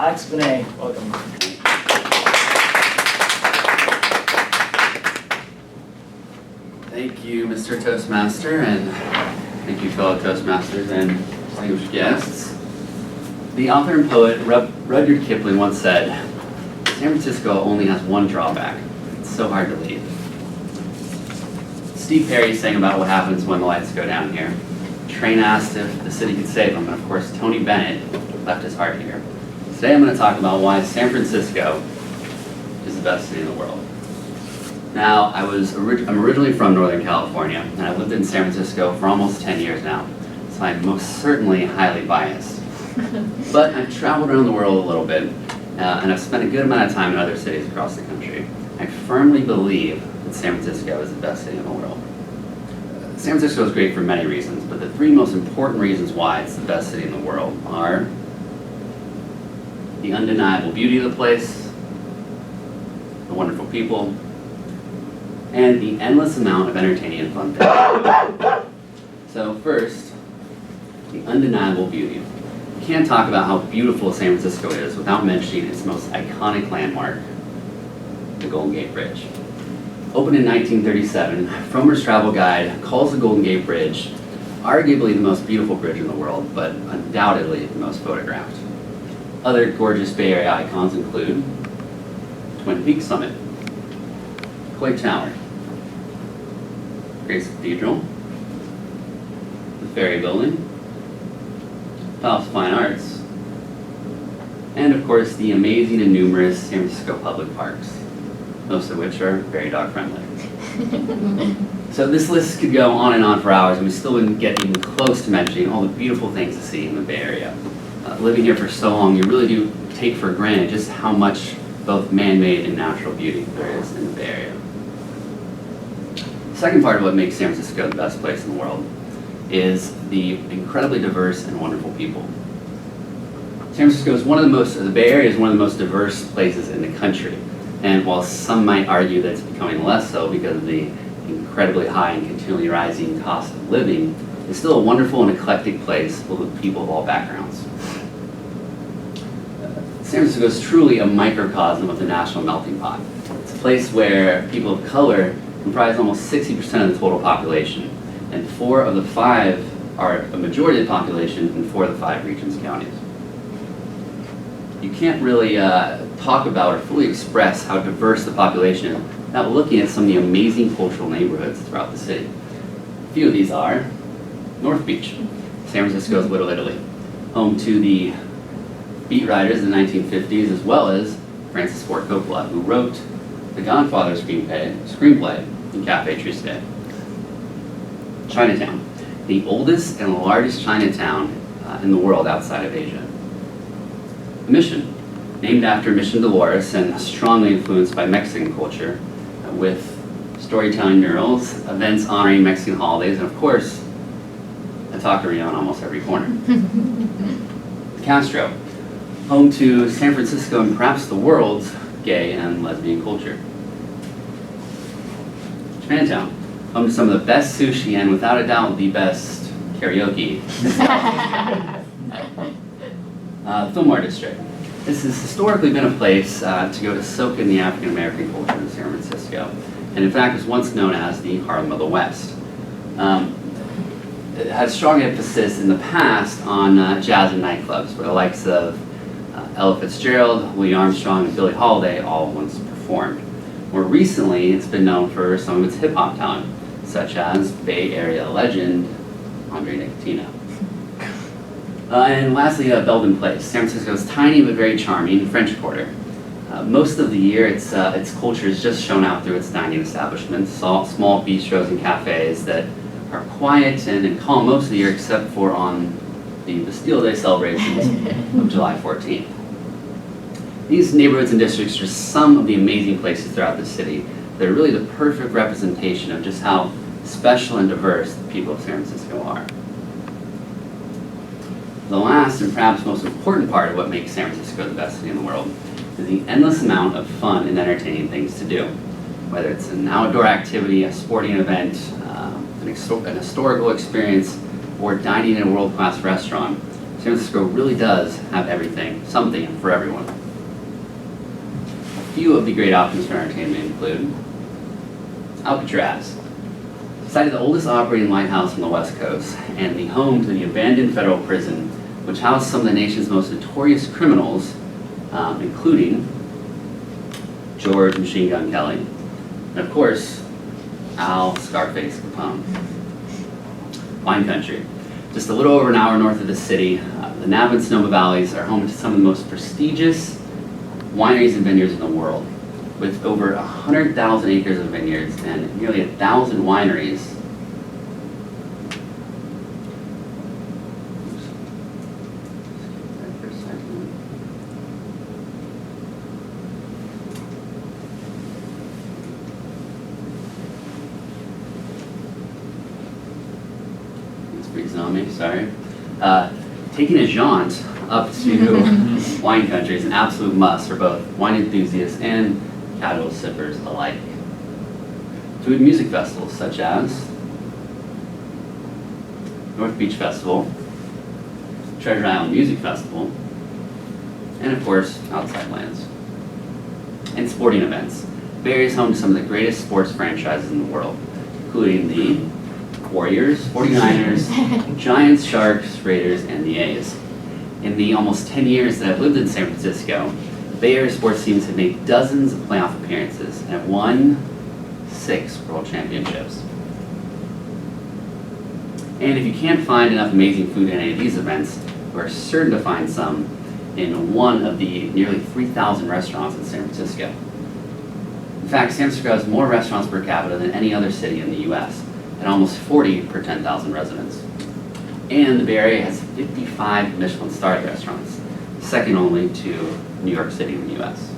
Alex Benet, welcome. Thank you, Mr. Toastmaster, and thank you, fellow Toastmasters and distinguished guests. The author and poet Rudyard Kipling once said, "San Francisco only has one drawback. It's so hard to leave." Steve Perry sang about what happens when the lights go down here. Train asked if the city could save him, and of course Tony Bennett left his heart here. Today I'm going to talk about why San Francisco is the best city in the world. Now, I'm originally from Northern California, and I've lived in San Francisco for almost 10 years now, so I'm most certainly highly biased. But I've traveled around the world a little bit, and I've spent a good amount of time in other cities across the country. I firmly believe that San Francisco is the best city in the world. San Francisco is great for many reasons, but the three most important reasons why it's the best city in the world are the undeniable beauty of the place, the wonderful people, and the endless amount of entertaining and fun things. So first, the undeniable beauty. You can't talk about how beautiful San Francisco is without mentioning its most iconic landmark, the Golden Gate Bridge. Opened in 1937, Fillmore's travel guide calls the Golden Gate Bridge arguably the most beautiful bridge in the world, but undoubtedly the most photographed. Other gorgeous Bay Area icons include Twin Peaks Summit, Coit Tower, Grace Cathedral, the Ferry Building, Palace of Fine Arts, and of course the amazing and numerous San Francisco public parks, most of which are very dog friendly. So this list could go on and on for hours, and we still wouldn't get even close to mentioning all the beautiful things to see in the Bay Area. Living here for so long, you really do take for granted just how much both man-made and natural beauty there is in the Bay Area. The second part of what makes San Francisco the best place in the world is the incredibly diverse and wonderful people. San Francisco is the Bay Area is one of the most diverse places in the country. And while some might argue that it's becoming less so because of the incredibly high and continually rising cost of living, it's still a wonderful and eclectic place filled with people of all backgrounds. San Francisco is truly a microcosm of the national melting pot. It's a place where people of color comprise almost 60% of the total population, and 4 of the 5 are a majority of the population in 4 of the 5 Regions counties. You can't really talk about or fully express how diverse the population is without looking at some of the amazing cultural neighborhoods throughout the city. A few of these are North Beach, San Francisco's Little Italy, home to the beat writers in the 1950s, as well as Francis Ford Coppola, who wrote the Godfather screenplay in Café Triste. Chinatown, the oldest and largest Chinatown in the world outside of Asia. Mission, named after Mission Dolores and strongly influenced by Mexican culture, with storytelling murals, events honoring Mexican holidays, and of course, a taqueria on almost every corner. Castro, home to San Francisco and perhaps the world's gay and lesbian culture. Chinatown, home to some of the best sushi and without a doubt the best karaoke. Fillmore District. This has historically been a place to go to soak in the African American culture in San Francisco, and in fact was once known as the Harlem of the West. It had strong emphasis in the past on jazz and nightclubs, where the likes of Ella Fitzgerald, Louis Armstrong, and Billie Holiday all once performed. More recently, it's been known for some of its hip-hop talent, such as Bay Area legend Andre Nickatina. And lastly, Belden Place, San Francisco's tiny but very charming French Quarter. Most of the year, its culture is just shown out through its dining establishments, small bistros and cafes that are quiet and calm most of the year, except for on the Bastille Day celebrations of July 14th. These neighborhoods and districts are just some of the amazing places throughout the city that are really the perfect representation of just how special and diverse the people of San Francisco are. The last and perhaps most important part of what makes San Francisco the best city in the world is the endless amount of fun and entertaining things to do. Whether it's an outdoor activity, a sporting event, an historical experience, or dining in a world-class restaurant, San Francisco really does have everything, something for everyone. A few of the great options for entertainment include Alcatraz, cited the oldest operating lighthouse on the West Coast and the home to the abandoned federal prison, which housed some of the nation's most notorious criminals, including George Machine Gun Kelly, and of course, Al Scarface Capone. Wine country. Just a little over an hour north of the city, the Napa and Sonoma Valleys are home to some of the most prestigious wineries and vineyards in the world, with over 100,000 acres of vineyards and nearly 1,000 wineries. Freezing on me, sorry. Taking a jaunt up to wine country is an absolute must for both wine enthusiasts and casual sippers alike. Food and music festivals such as North Beach Festival, Treasure Island Music Festival, and of course, Outside Lands. And sporting events. Bay is home to some of the greatest sports franchises in the world, including the Warriors, 49ers, Giants, Sharks, Raiders, and the A's. In the almost 10 years that I've lived in San Francisco, Bay Area sports teams have made dozens of playoff appearances and have won 6 world championships. And if you can't find enough amazing food at any of these events, we're certain to find some in one of the nearly 3,000 restaurants in San Francisco. In fact, San Francisco has more restaurants per capita than any other city in the US, and almost 40 per 10,000 residents. And the Bay Area has 55 Michelin-starred restaurants, second only to New York City in the US.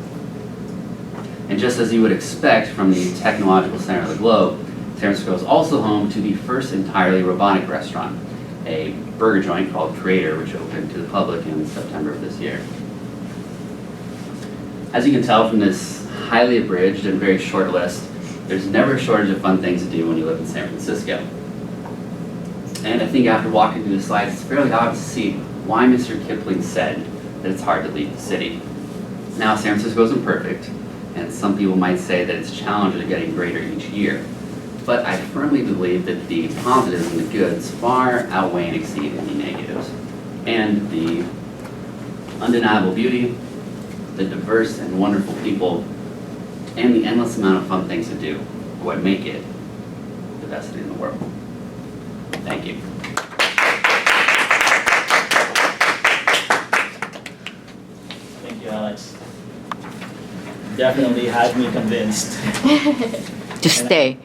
And just as you would expect from the technological center of the globe, San Francisco is also home to the first entirely robotic restaurant, a burger joint called Creator, which opened to the public in September of this year. As you can tell from this highly abridged and very short list, there's never a shortage of fun things to do when you live in San Francisco. And I think after walking through the slides, it's fairly obvious to see why Mr. Kipling said that it's hard to leave the city. Now, San Francisco isn't perfect, and some people might say that its challenges are getting greater each year. But I firmly believe that the positives and the goods far outweigh and exceed any negatives. And the undeniable beauty, the diverse and wonderful people, and the endless amount of fun things to do are what make it the best city in the world. Thank you. Thank you, Alex. Definitely had me convinced. To stay.